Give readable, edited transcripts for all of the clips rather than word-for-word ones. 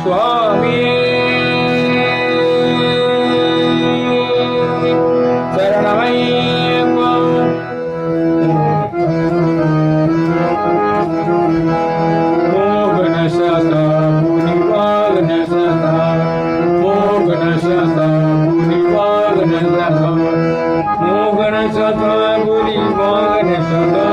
स्वामी शरणमय्यप्पा गणशता गणशता गणशता गणशता गणशता गणशता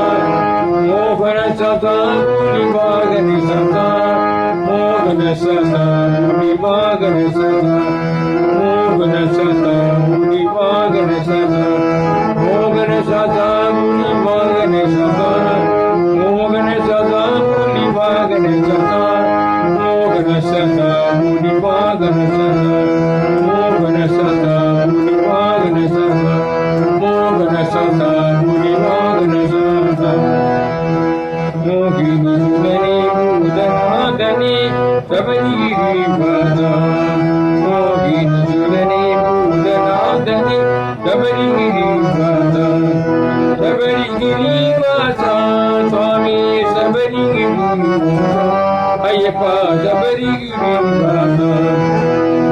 Ayappa Sabari Girivasa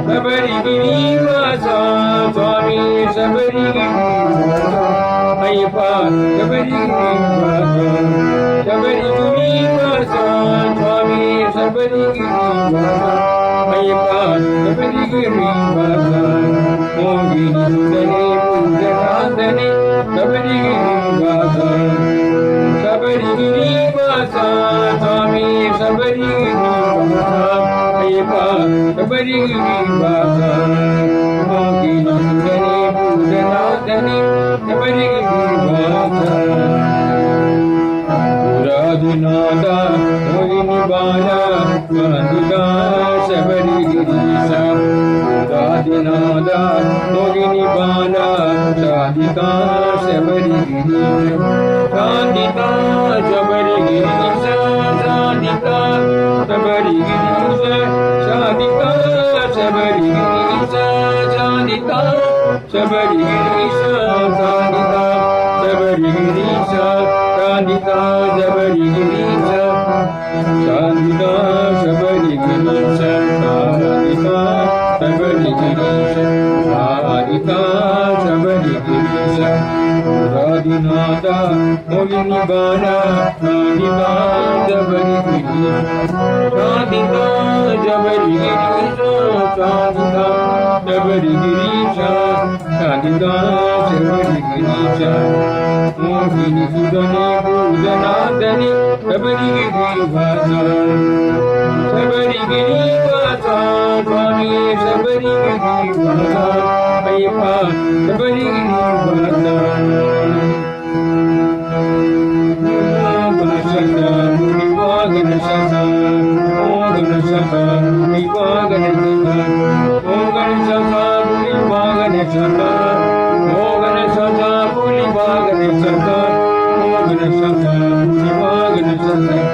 Sabari Girivasa Swami Sabari Girivasa Ayappa Sabari Girivasa Sabari Girivasa Swami Sabari Girivasa Ayappa Sabari Girivasa Mogini Sudane Pujanandane Sabari Girivasa Sabari Girivasa Swami Sabari Girivasa Ayappa Sabari Girivasa Mogini Sudane Pujanandane Sabari Girivasa Puradinada Mogini Bala Mandika Sabari Girivasa Puradinada Mogini Bala Sadika Sabari Girivasa Sadika Sabari Girivasa Sadika Sabari Girivasa Sadika Sabari Girivasa Sadika Sabari Girivasa Sadika Sabari Girivasa Sadika Sabari Girivasa Sadika Sabari Girivasa Sadika Sabari Girivasa Sadika Sabari Girivasa Radhinada Mogini Bala Radhika Sabari Girivasa Radhika Sabari Girivasa Radhika Sabari Girivasa Radhika Sabari Girivasa Mogini Sudane Pujanandane Sabari Girivasa Sabari Girivasa Swami Sabari Girivasa Ayappa Sabari Girivasa Ganashata Muniva Ganashata Ganashata Muniva Ganashata Ganashata Muniva Ganashata Ganashata Muniva Ganashata Ganashata Muniva Ganashata